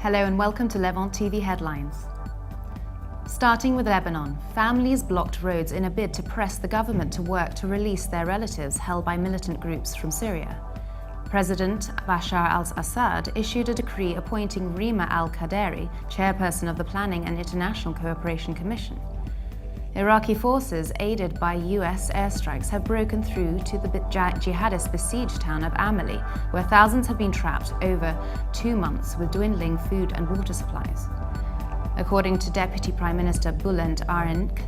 Hello and welcome to Levant TV Headlines. Starting with Lebanon, families blocked roads in a bid to press the government to work to release their relatives held by militant groups from Syria. President Bashar al-Assad issued a decree appointing Rima al-Qaderi, chairperson of the Planning and International Cooperation Commission. Iraqi forces, aided by US airstrikes, have broken through to the jihadist besieged town of Amali, where thousands have been trapped over 2 months with dwindling food and water supplies. According to Deputy Prime Minister Bülent Arınç,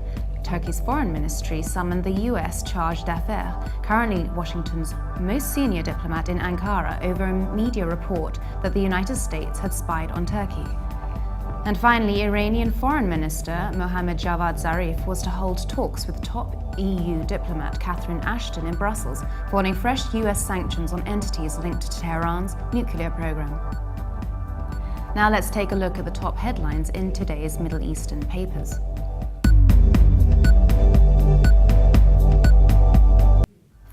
Turkey's foreign ministry summoned the US charge d'affaires, currently Washington's most senior diplomat in Ankara, over a media report that the United States had spied on Turkey. And finally, Iranian Foreign Minister Mohammad Javad Zarif was to hold talks with top EU diplomat Catherine Ashton in Brussels, warning fresh US sanctions on entities linked to Tehran's nuclear program. Now let's take a look at the top headlines in today's Middle Eastern papers.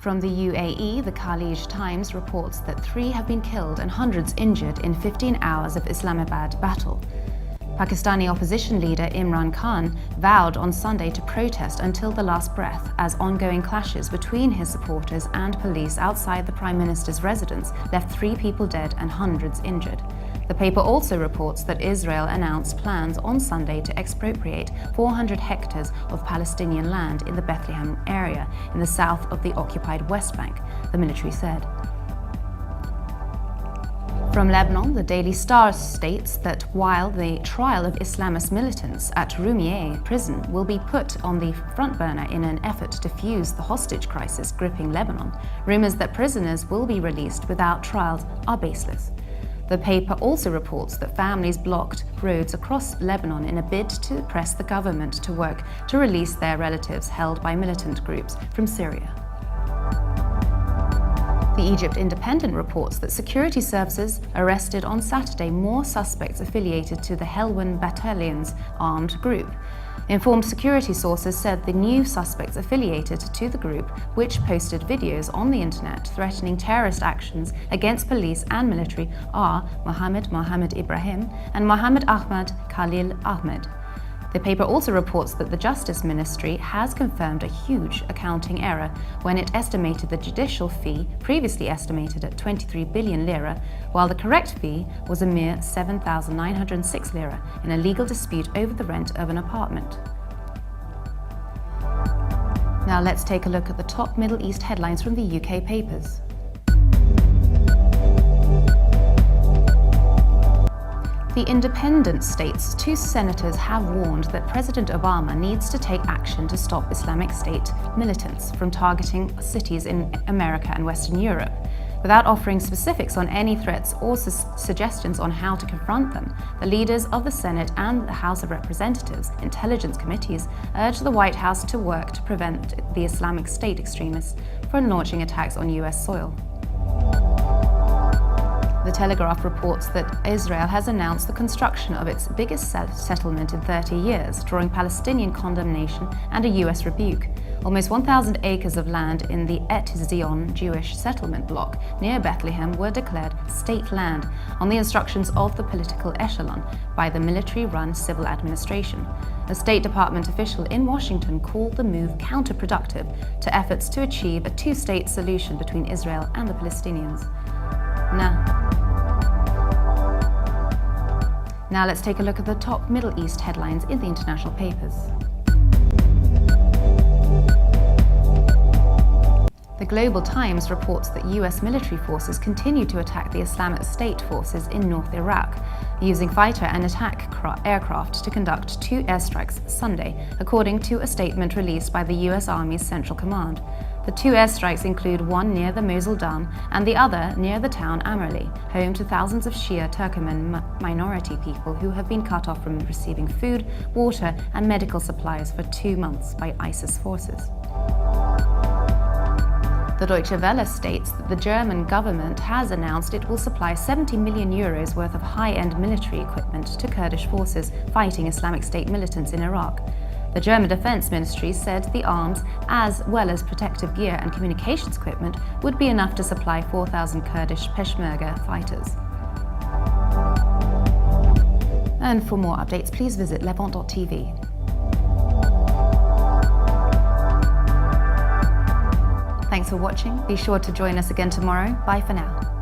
From the UAE, the Khalij Times reports that 3 have been killed and hundreds injured in 15 hours of Islamabad battle. Pakistani opposition leader Imran Khan vowed on Sunday to protest until the last breath as ongoing clashes between his supporters and police outside the Prime Minister's residence left 3 people dead and hundreds injured. The paper also reports that Israel announced plans on Sunday to expropriate 400 hectares of Palestinian land in the Bethlehem area in the south of the occupied West Bank, the military said. From Lebanon, the Daily Star states that while the trial of Islamist militants at Roumieh prison will be put on the front burner in an effort to defuse the hostage crisis gripping Lebanon, rumors that prisoners will be released without trials are baseless. The paper also reports that families blocked roads across Lebanon in a bid to press the government to work to release their relatives held by militant groups from Syria. The Egypt Independent reports that security services arrested on Saturday more suspects affiliated to the Helwan Battalion's armed group. Informed security sources said the new suspects affiliated to the group, which posted videos on the internet threatening terrorist actions against police and military, are Mohammed Ibrahim and Mohammed Ahmad Khalil Ahmed. The paper also reports that the Justice Ministry has confirmed a huge accounting error when it estimated the judicial fee, previously estimated at 23 billion lira, while the correct fee was a mere 7,906 lira in a legal dispute over the rent of an apartment. Now let's take a look at the top Middle East headlines from the UK papers. The Independent states 2 senators have warned that President Obama needs to take action to stop Islamic State militants from targeting cities in America and Western Europe. Without offering specifics on any threats or suggestions on how to confront them, the leaders of the Senate and the House of Representatives intelligence committees urged the White House to work to prevent the Islamic State extremists from launching attacks on US soil. The Telegraph reports that Israel has announced the construction of its biggest settlement in 30 years, drawing Palestinian condemnation and a US rebuke. Almost 1,000 acres of land in the Et Zion Jewish settlement block near Bethlehem were declared state land on the instructions of the political echelon by the military-run civil administration. A State Department official in Washington called the move counterproductive to efforts to achieve a 2-state solution between Israel and the Palestinians. Now let's take a look at the top Middle East headlines in the international papers. The Global Times reports that US military forces continue to attack the Islamic State forces in North Iraq, using fighter and attack aircraft to conduct 2 airstrikes Sunday, according to a statement released by the US Army's Central Command. The 2 airstrikes include one near the Mosul Dam and the other near the town Amerli, home to thousands of Shia Turkoman minority people who have been cut off from receiving food, water and medical supplies for 2 months by ISIS forces. The Deutsche Welle states that the German government has announced it will supply 70 million euros worth of high-end military equipment to Kurdish forces fighting Islamic State militants in Iraq. The German Defense Ministry said the arms, as well as protective gear and communications equipment, would be enough to supply 4,000 Kurdish Peshmerga fighters. And for more updates, please visit levant.tv. Thanks for watching. Be sure to join us again tomorrow. Bye for now.